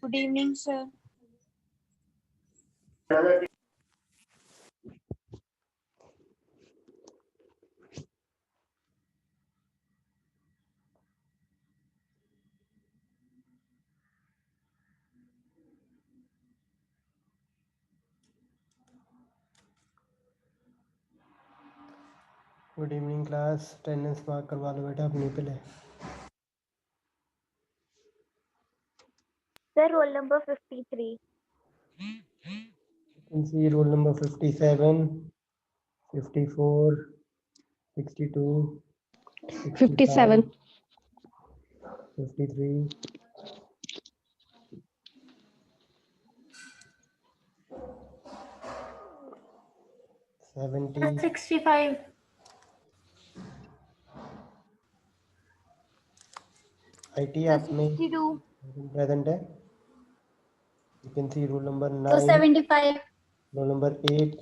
Good evening, sir. Good evening class. Attendance mark करवा लो बेटा अपनी पहले। Sir, roll number 53. See roll number 57, 54, 62, 57. 53, 70, 65. IT आप में 62. प्रेजेंट है। You can see roll number 9, 75. roll number 8,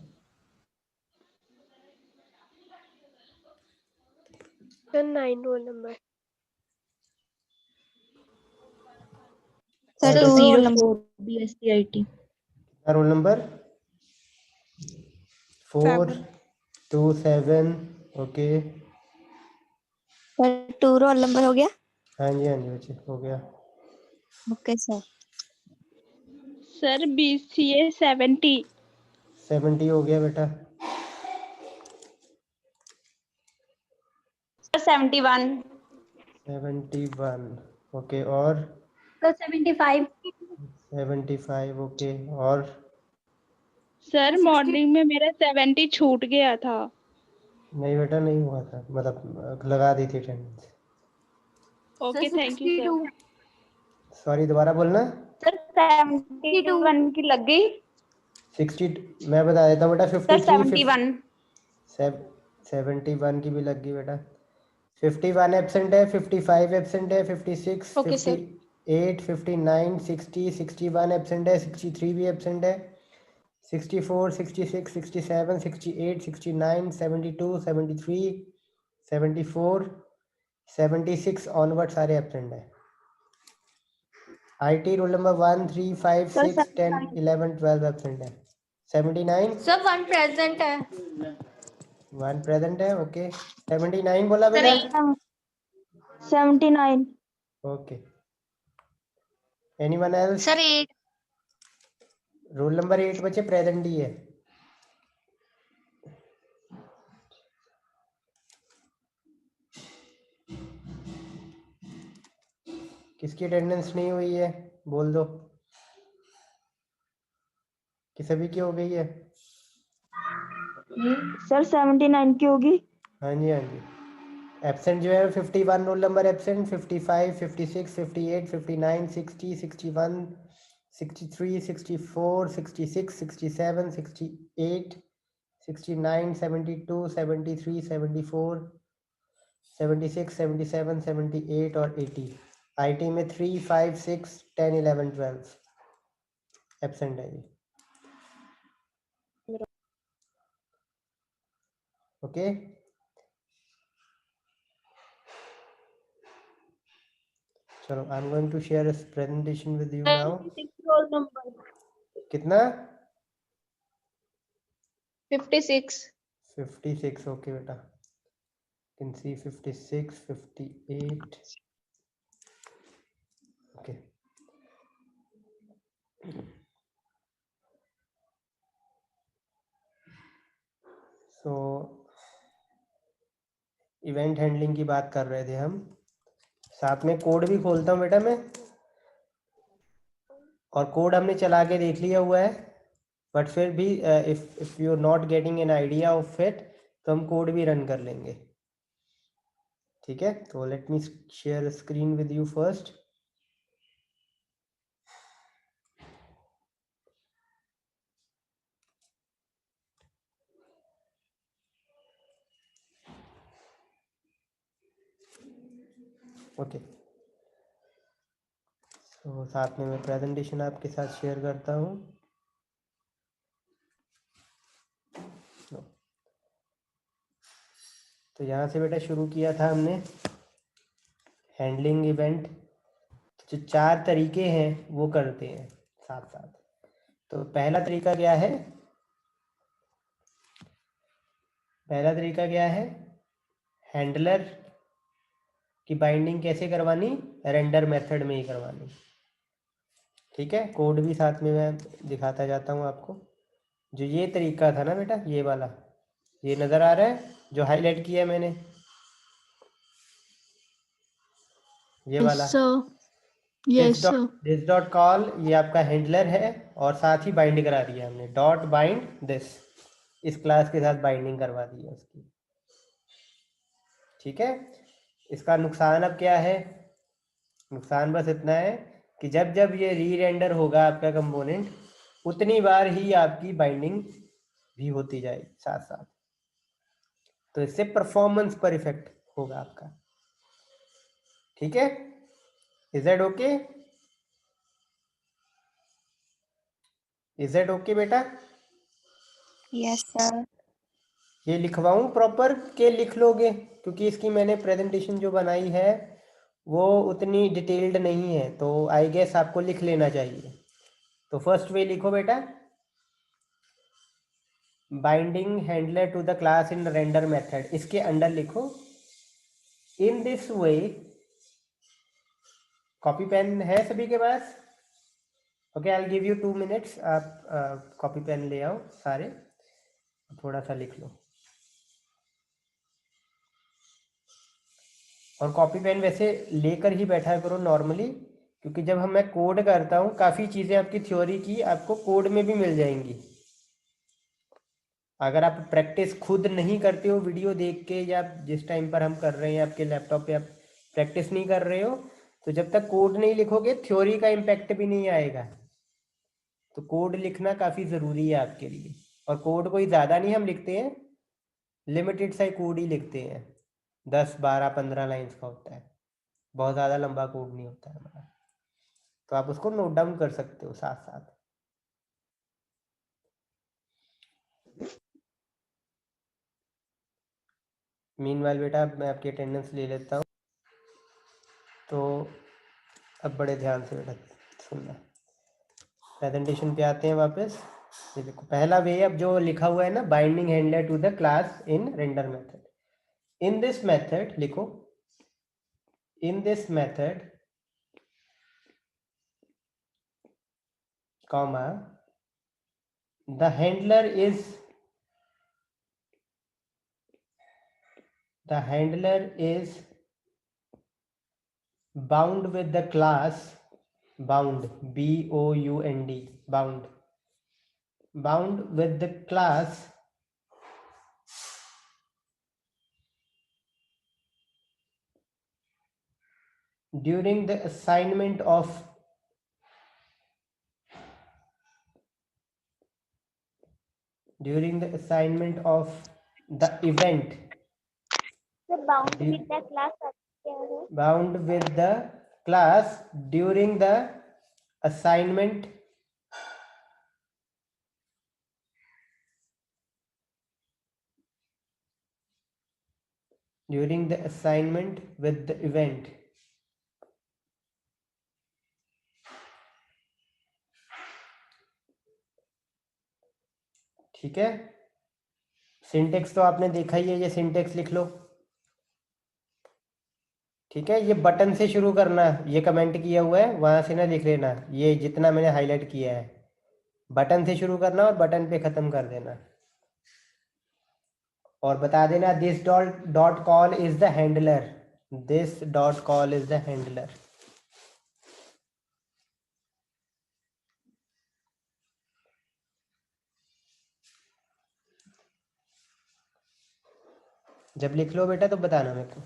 The 9 roll number. Sir, Order. 204 BSc roll number 427। Okay sir 2 roll number हो गया। हाँ जी बच्चे हो गया। Okay sir. Sir, BCA 70. 70 हो गया बेटा। 71. 71 ओके। और Sir, 75. 75 ओके। और Sir, मॉर्निंग में मेरा 70 छूट गया था। नहीं बेटा नहीं हुआ था, मतलब लगा दी थी attendance. Okay, thank you sir. Sorry दोबारा बोलना। Sir, 71 की लग गई। 60 मैं बता देता हूँ बेटा। Sir, 53 71. 71 की भी लग गई बेटा। 51 एब्सेंट है, 55 एब्सेंट है, 56, ओके सर। 58, 59, 60, 61 एब्सेंट है, 63 भी एब्सेंट है, 64, 66, 67, 68, 69, 72, 73, 74, 76 ऑनवर्ड सारे एब्सेंट है। IT रोल नंबर 1, 3, 5, 6, 10, 11, 12 एब्सेंट है। 79 Sir, 1 present है। 1 प्रेजेंट है ओके। 79 बोला बेटा। 79 okay. Anyone else? Sir 8 roll number 8 बच्चे प्रेजेंट ही है। किसकी अटेंडेंस नहीं हुई है बोल दो कि सभी की हो गई है। सर 79 की होगी। हाँ जी एब्सेंट जो है 51 रोल नंबर एब्सेंट, 55, 56, 58, 59, 60, 61, 63, 64, 66, 67, 68, 69, 72, 73, 74, 76, 77, 78 और 80। IT में 3, 5, 6, 10, 11, 12 एब्सेंट है ये। ओके चलो I am going to share this presentation with you now. 56 roll number. कितना? 56. 56 ओके बेटा। Can see 56, 58 okay. So event handling की बात कर रहे थे हम। साथ में कोड भी खोलता हूँ बेटा मैं, और कोड हमने चला के देख लिया हुआ है, बट फिर भी if you are not getting an idea of it तो हम कोड भी रन कर लेंगे। ठीक है, तो let me share screen with you first. Okay तो साथ में मैं प्रेजेंटेशन आपके साथ शेयर करता हूँ। तो यहाँ से बेटा शुरू किया था हमने हैंडलिंग इवेंट। जो 4 तरीके हैं वो करते हैं साथ साथ। तो पहला तरीका क्या है? पहला तरीका क्या है? हैंडलर की बाइंडिंग कैसे करवानी? रेंडर मेथड में ही करवानी। ठीक है, कोड भी साथ में मैं दिखाता जाता हूँ आपको। जो ये तरीका था ना बेटा, ये वाला, ये नज़र आ रहा है जो हाईलाइट किया है मैंने, ये वाला yes sir. This dot call, ये आपका हैंडलर है और साथ ही बाइंड करा दिया हमने, डॉट बाइंड दिस, इस क्लास के साथ बाइंडिंग करवा दी है उसकी। ठीक है, इसका नुकसान अब क्या है? नुकसान बस इतना है कि जब जब ये री रेंडर होगा आपका कंपोनेंट, उतनी बार ही आपकी बाइंडिंग भी होती जाएगी साथ साथ। तो इससे परफॉर्मेंस पर इफेक्ट होगा आपका। ठीक है, is that okay? Is that okay बेटा? Yes sir. ये लिखवाऊं प्रॉपर के लिख लोगे? क्योंकि इसकी मैंने प्रेजेंटेशन जो बनाई है वो उतनी डिटेल्ड नहीं है, तो आई गेस आपको लिख लेना चाहिए। तो फर्स्ट वे लिखो बेटा, binding handler to the class in render method, इसके अंडर लिखो in this way. Copy pen है सभी के पास? Okay, I give you 2 minutes, आप कॉपी पेन ले आओ सारे, थोड़ा सा लिख लो। और कॉपी पेन वैसे लेकर ही बैठा करो नॉर्मली, क्योंकि जब मैं कोड करता हूँ काफ़ी चीज़ें आपकी थ्योरी की आपको कोड में भी मिल जाएंगी। अगर आप प्रैक्टिस खुद नहीं करते हो वीडियो देख के, या जिस टाइम पर हम कर रहे हैं आपके लैपटॉप पे आप प्रैक्टिस नहीं कर रहे हो, तो जब तक कोड नहीं लिखोगे थ्योरी का इम्पैक्ट भी नहीं आएगा। तो कोड लिखना काफ़ी ज़रूरी है आपके लिए। और कोड कोई ज़्यादा नहीं हम लिखते हैं, लिमिटेड सा कोड ही लिखते हैं, 10 12 15 लाइन्स का होता है, बहुत ज़्यादा लंबा कोड नहीं होता है हमारा। तो आप उसको नोट डाउन कर सकते हो साथ साथ। मीनवाइल बेटा मैं आपकी अटेंडेंस ले लेता हूँ, तो अब बड़े ध्यान से बेटा सुनना। प्रेजेंटेशन पे आते हैं वापस। ये देखो पहला वे, अब जो लिखा हुआ है ना, binding handler to the class in render method. In this method लिखो, in this method comma the handler is bound with the class, bound bound, bound with the class during the assignment of the event, bound with the class क्या है? bound with the class during the assignment with the event। ठीक है, syntax तो आपने देखा ही है, ये syntax लिख लो। ठीक है, ये बटन से शुरू करना, ये कमेंट किया हुआ है वहां से ना लिख लेना, ये जितना मैंने हाईलाइट किया है बटन से शुरू करना और बटन पे खत्म कर देना। और बता देना this dot call is the handler, this dot call is the handler. जब लिख लो बेटा तो बताना मेरे को।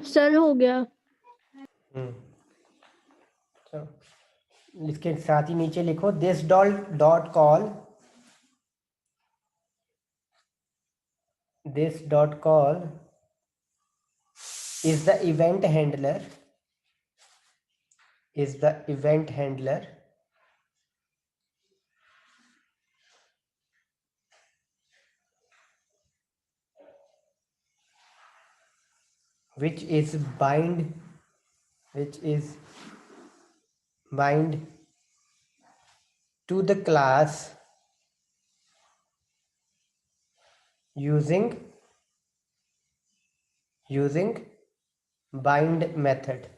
सर हो गया। चलो इसके साथ ही नीचे लिखो this dot call this dot call is the event handler, which is bind to the class using bind method.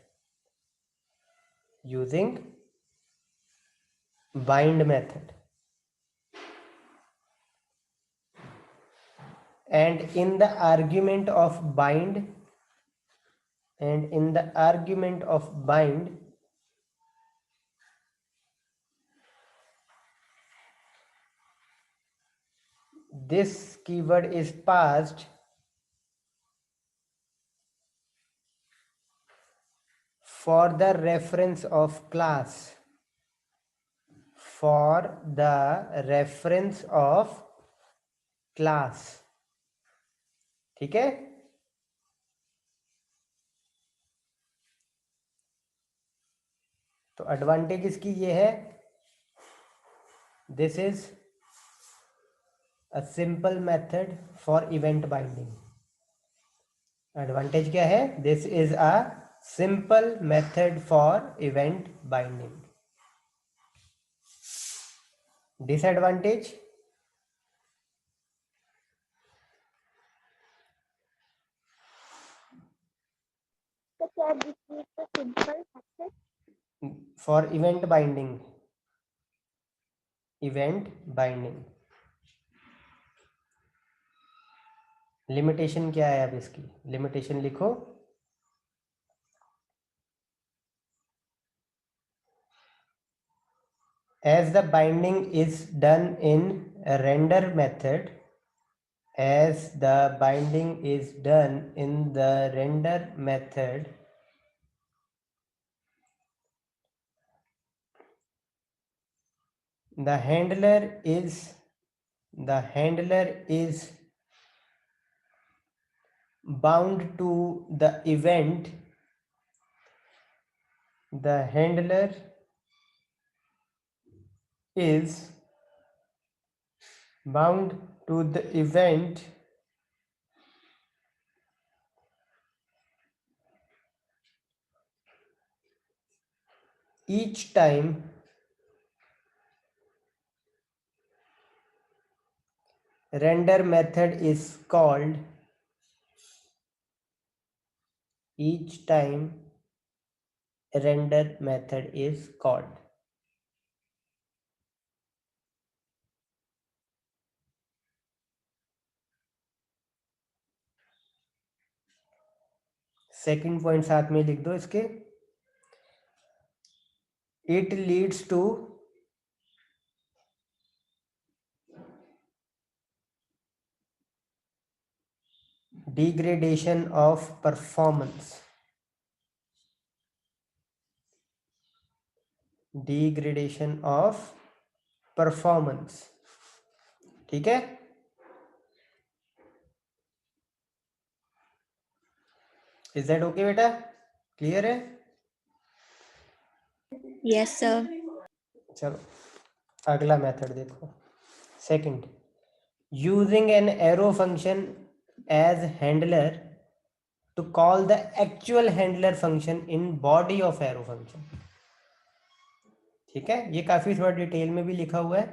And in the argument of bind, this keyword is passed for the reference of class, ठीक है. तो advantage इसकी ये है, this is a simple method for event binding. Advantage क्या है? This is a simple method for event binding. Disadvantage, So, sir, this is the simple method. For event binding. Limitation क्या है? अब इसकी लिमिटेशन लिखो. As the binding is done in a render method, the handler is bound to the event. The handler is bound to the event each time render method is called. Second point साथ में लिख दो इसके. It leads to degradation of performance. ठीक है. Is that okay बेटा? Clear है? Yes, sir. चलो अगला मेथड देखो. Second, using an arrow function as handler to call the actual handler function in body of arrow function. ठीक है, ये काफी थोड़ा डिटेल में भी लिखा हुआ है,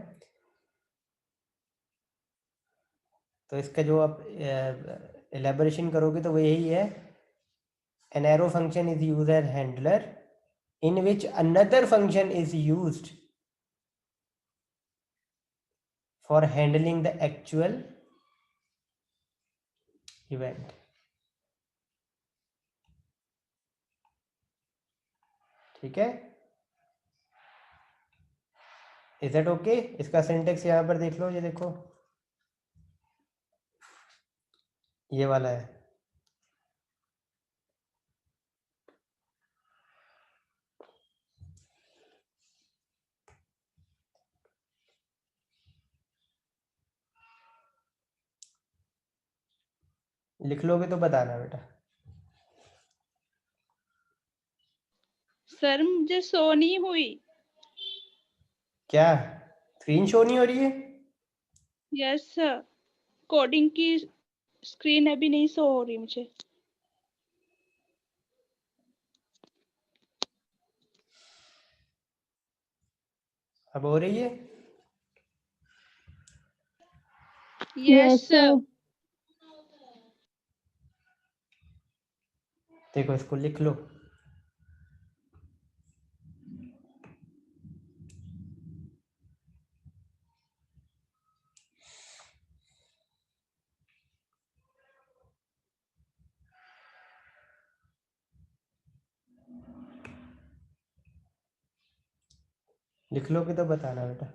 तो इसका जो आप एलेबोरेशन करोगे तो वो यही है. An arrow function is used as handler in which another function is used for handling the actual event. ठीक है. Is that okay? इसका सिंटेक्स यहाँ पर देख लो, ये देखो ये वाला है. लिख लोगे तो बताना बेटा। सर मुझे शो नहीं हुई। क्या स्क्रीन शो नहीं हो रही है? यस सर, कोडिंग की स्क्रीन अभी नहीं शो हो रही मुझे। अब हो रही है? Yes sir. देखो इसको लिख लो। लिख लोगे तो बताना बेटा।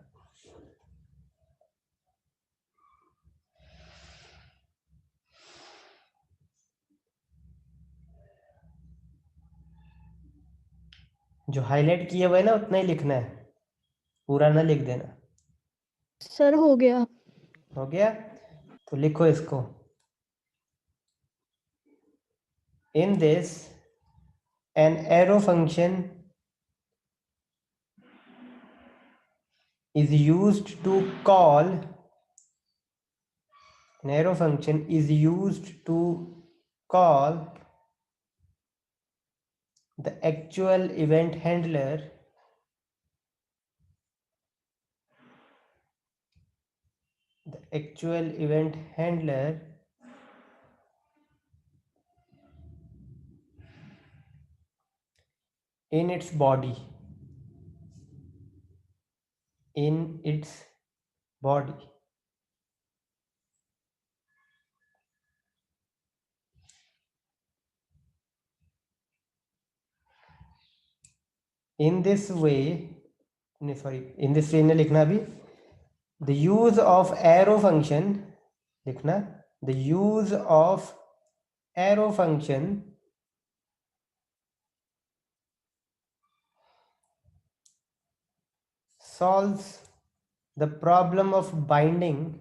जो हाईलाइट किए हुए है ना उतना ही लिखना है, पूरा ना लिख देना। सर हो गया। हो गया? तो लिखो इसको। In this, an arrow function is used to call an arrow function is used to call the actual event handler in its body. In this way, in this way ने लिखना भी, the use of arrow function लिखना, the use of arrow function solves the problem of binding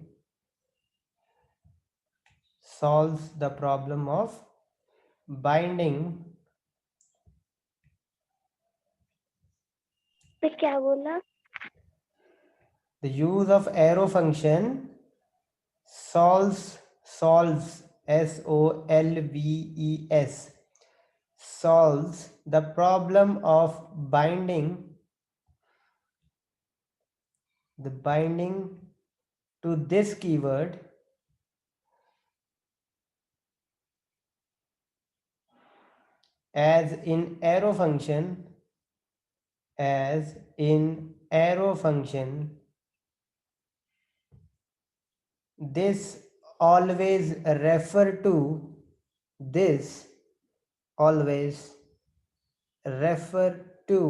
तो क्या बोला? the use of arrow function solves SOLVES solves the problem of binding to this keyword as in arrow function this always refer to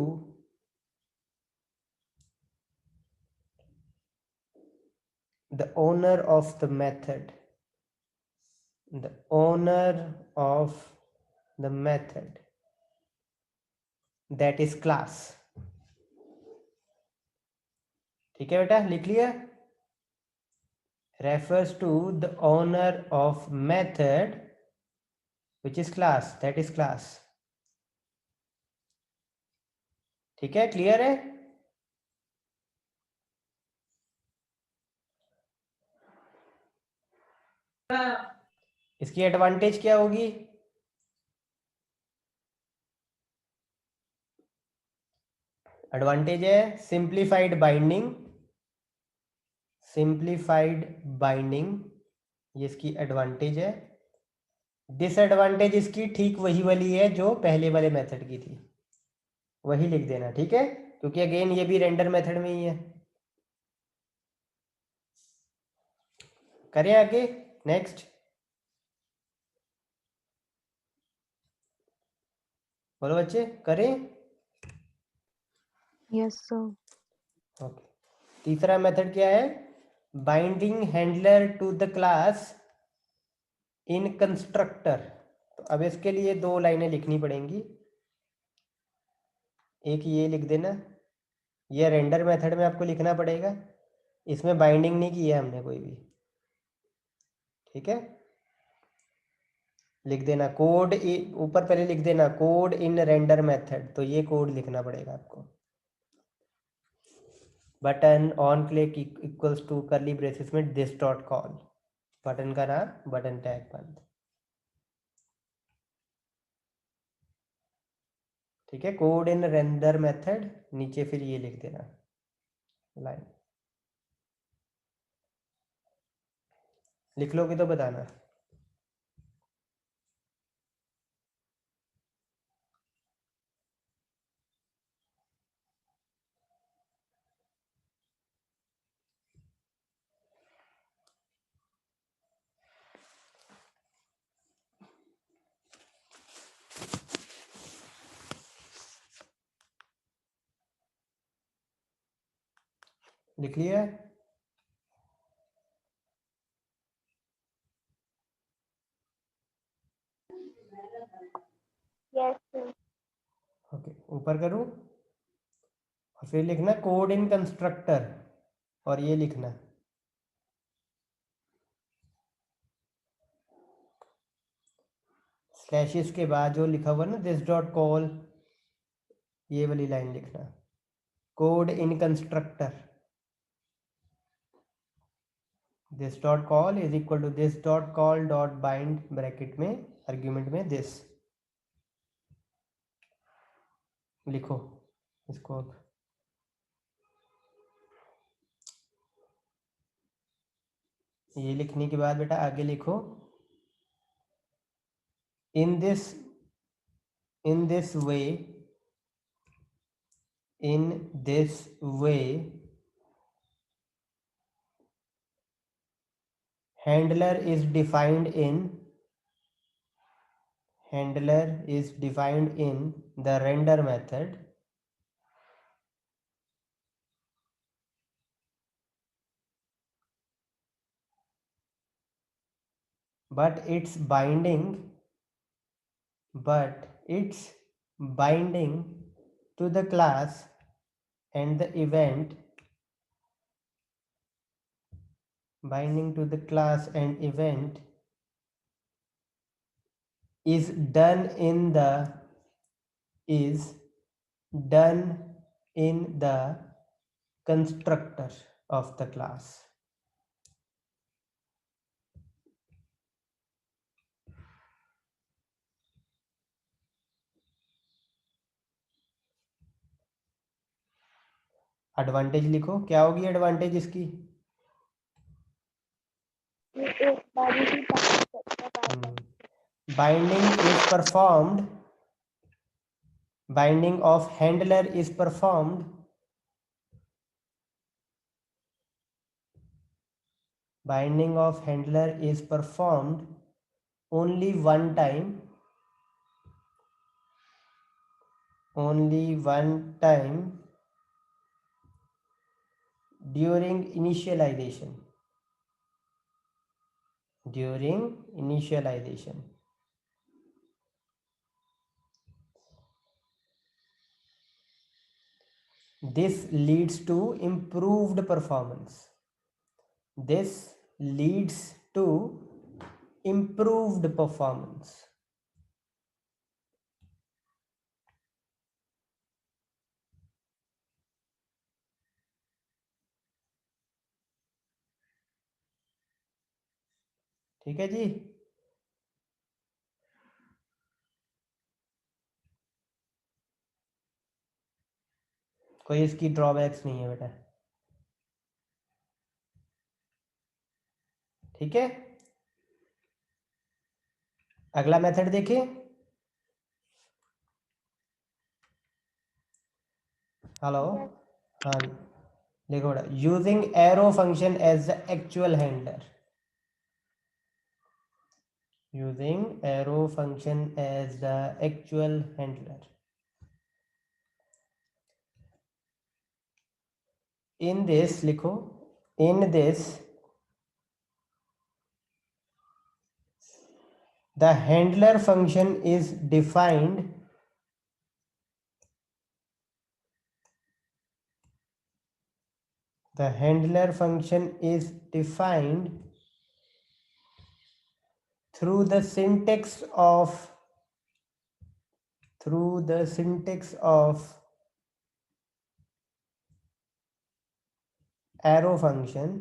the owner of the method that is class। ठीक है बेटा, लिख लिया? refers to the owner of method which is class, that is class। ठीक है, clear है? इसकी advantage क्या होगी? एडवांटेज है सिंप्लीफाइड बाइंडिंग, ये इसकी एडवांटेज है। डिसएडवांटेज इसकी ठीक वही वाली है जो पहले वाले मेथड की थी, वही लिख देना। ठीक है, क्योंकि अगेन ये भी रेंडर मेथड में ही है। करें आगे, नेक्स्ट बोलो बच्चे, करें? Yes sir. ओके, तीसरा मेथड क्या है? Binding handler to the class in constructor. तो अब इसके लिए 2 लाइनें लिखनी पड़ेंगी। एक ये लिख देना, ये रेंडर मेथड में आपको लिखना पड़ेगा, इसमें बाइंडिंग नहीं की है हमने कोई भी। ठीक है, लिख देना कोड, ऊपर पहले लिख देना कोड इन रेंडर मेथड, तो ये कोड लिखना पड़ेगा आपको। Button on click equals to curly braces में दिस डॉट कॉल, बटन का नाम, बटन टैग बंद। ठीक है, कोड इन रेंडर मेथड, नीचे फिर ये लिख देना लाइन। लिख लोगे तो बताना। लिख लिया? Yes, sir. ओके, ऊपर करूँ और फिर लिखना कोड इन कंस्ट्रक्टर, और ये लिखना स्लैशेस के बाद जो लिखा हुआ ना दिस डॉट कॉल, ये वाली लाइन लिखना code in constructor. This dot call is equal to this dot call dot bind bracket में आर्ग्यूमेंट में दिस लिखो इसको। अब ये लिखने के बाद बेटा आगे लिखो in this way, in this way handler is defined in the render method, but its binding to the class and the event is done in the constructor of the class. Advantage लिखो, क्या होगी advantage इसकी? ये एक बार ही बात करते हैं, बार-बार। binding of handler is performed only one time during initialization. This leads to improved performance. ठीक है जी। कोई इसकी ड्रॉबैक्स नहीं है बेटा, ठीक है। अगला मेथड देखिए। हेलो, हाँ देखो बेटा, using arrow function as the actual handler, in this लिखो, in this the handler function is defined through the syntax of arrow function,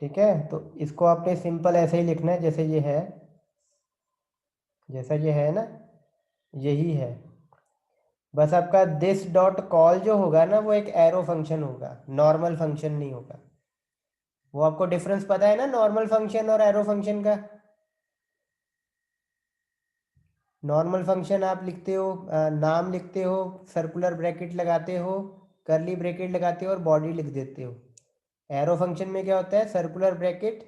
ठीक है। तो इसको आपने सिंपल ऐसे ही लिखना है जैसे ये है, जैसा ये है ना, यही है। बस आपका दिस डॉट कॉल जो होगा ना वो एक एरो फंक्शन होगा, नॉर्मल फंक्शन नहीं होगा। वो आपको डिफरेंस पता है ना नॉर्मल फंक्शन और एरो फंक्शन का? नॉर्मल फंक्शन आप लिखते हो, नाम लिखते हो, सर्कुलर ब्रैकेट लगाते हो, करली ब्रैकेट लगाते हो और बॉडी लिख देते हो। एरो फंक्शन में क्या होता है, सर्कुलर ब्रैकेट,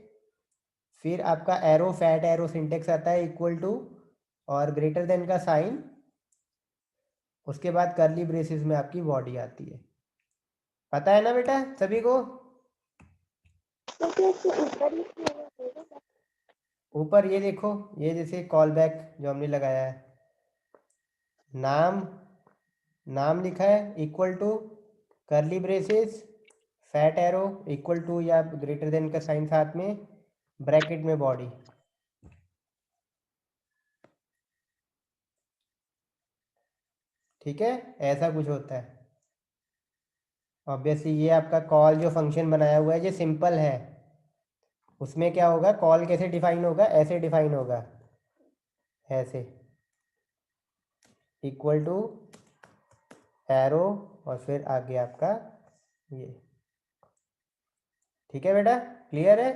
फिर आपका एरो, फैट एरो सिंटेक्स आता है इक्वल टू और ग्रेटर देन का साइन, उसके बाद करली ब्रेसेस में आपकी बॉडी आती है। पता है ना बेटा सभी को? तो क्या इसके ऊपर ही क्यों नहीं होगा? ऊपर ये देखो, ये जैसे कॉल बैक जो हमने लगाया है, नाम लिखा है equal to curly braces, fat arrow equal to या ग्रेटर देन का साइन साथ में, ब्रैकेट में बॉडी। ठीक है, ऐसा कुछ होता है। ऑब्वियसली ये आपका कॉल जो फंक्शन बनाया हुआ है ये सिंपल है, उसमें क्या होगा, कॉल कैसे डिफाइन होगा, ऐसे डिफाइन होगा, ऐसे इक्वल टू एरो और फिर आगे आपका ये। ठीक है बेटा, क्लियर है?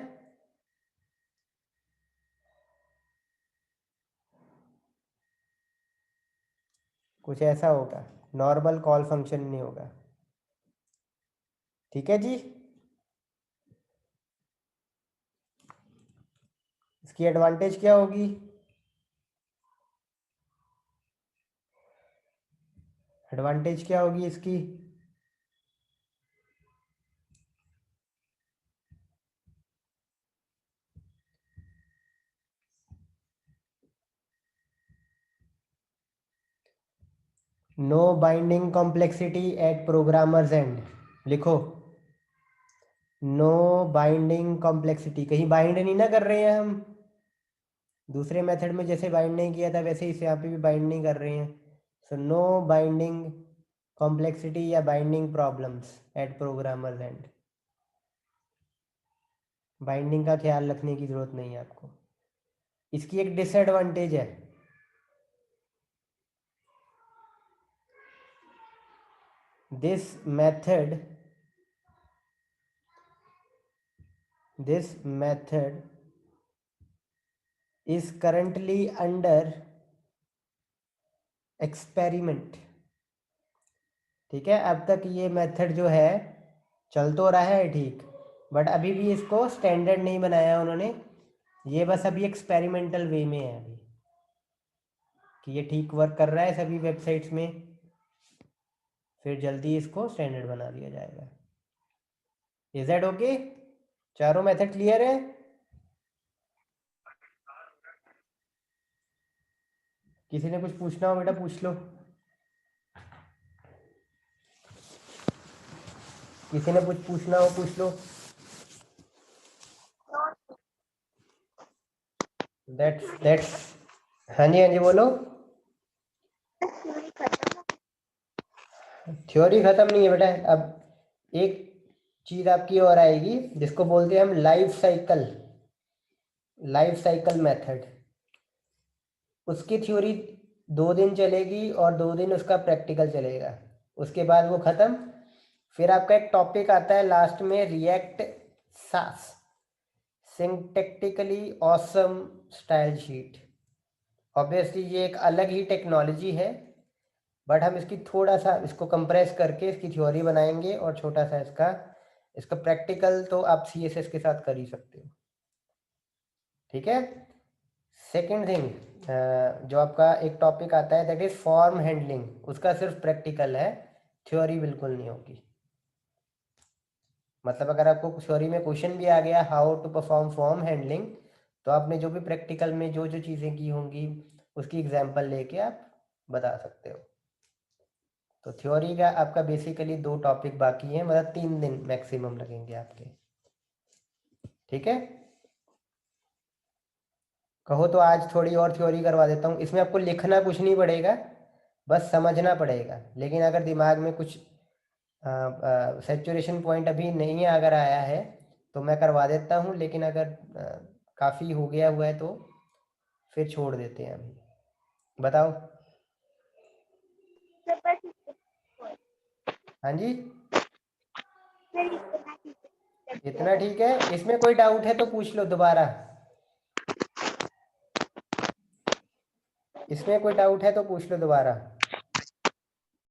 कुछ ऐसा होगा, नॉर्मल कॉल फंक्शन नहीं होगा। ठीक है जी, इसकी एडवांटेज क्या होगी? एडवांटेज क्या होगी इसकी? No binding complexity at programmer's end. लिखो, नो बाइंडिंग कॉम्प्लेक्सिटी, कहीं बाइंड नहीं ना कर रहे हैं हम, दूसरे मेथड में जैसे बाइंड नहीं किया था वैसे इसे यहाँ पे भी बाइंड नहीं कर रहे हैं। सो नो बाइंडिंग कॉम्प्लेक्सिटी या binding problems eight programmer's and. Binding का ख्याल रखने की जरूरत नहीं है आपको। इसकी एक डिसएडवांटेज है, this method is currently under experiment। ठीक है, अब तक ये मेथड जो है चल तो रहा है ठीक, बट अभी भी इसको स्टैंडर्ड नहीं बनाया उन्होंने, ये बस अभी एक्सपेरिमेंटल वे में है अभी, कि ये ठीक वर्क कर रहा है सभी वेबसाइट्स में, फिर जल्दी इसको स्टैंडर्ड बना दिया जाएगा। Is that okay? चारों मेथड क्लियर है? किसी ने कुछ पूछना हो बेटा पूछ लो, किसी ने कुछ पूछना हो पूछ लो। दैट्स हाँ जी बोलो। थ्योरी खत्म हो थ्योरी खत्म नहीं है बेटा, अब एक चीज आपकी और आएगी जिसको बोलते हैं हम लाइफ साइकिल मेथड। उसकी थ्योरी 2 दिन चलेगी और 2 दिन उसका प्रैक्टिकल चलेगा, उसके बाद वो खत्म। फिर आपका एक टॉपिक आता है लास्ट में, रिएक्ट सास, syntactically awesome style sheet. Obviously ये एक अलग ही टेक्नोलॉजी है, बट हम इसकी थोड़ा सा इसको कंप्रेस करके इसकी थ्योरी बनाएंगे और छोटा सा इसका प्रैक्टिकल तो आप CSS के साथ कर ही सकते हो। ठीक है, सेकंड थिंग जो आपका एक टॉपिक आता है दैट इज फॉर्म हैंडलिंग, उसका सिर्फ प्रैक्टिकल है, थ्योरी बिल्कुल नहीं होगी। मतलब अगर आपको थ्योरी में क्वेश्चन भी आ गया how to perform form handling, तो आपने जो भी प्रैक्टिकल में जो जो चीज़ें की होंगी उसकी एग्जाम्पल लेके आप बता सकते हो। तो थ्योरी का आपका बेसिकली 2 टॉपिक बाकी हैं, मतलब 3 दिन मैक्सिमम लगेंगे आपके। ठीक है, कहो तो आज थोड़ी और थ्योरी करवा देता हूँ। इसमें आपको लिखना कुछ नहीं पड़ेगा, बस समझना पड़ेगा। लेकिन अगर दिमाग में कुछ सैचुरेशन पॉइंट अभी नहीं अगर आया है तो मैं करवा देता हूँ, लेकिन अगर काफ़ी हो गया हुआ है तो फिर छोड़ देते हैं अभी। बताओ। सर बस इतना हाँ जी, सर इतना ठीक है। इतना ठीक है। इसमें कोई डाउट है तो पूछ लो दोबारा। इसमें कोई डाउट है तो पूछ लो दोबारा।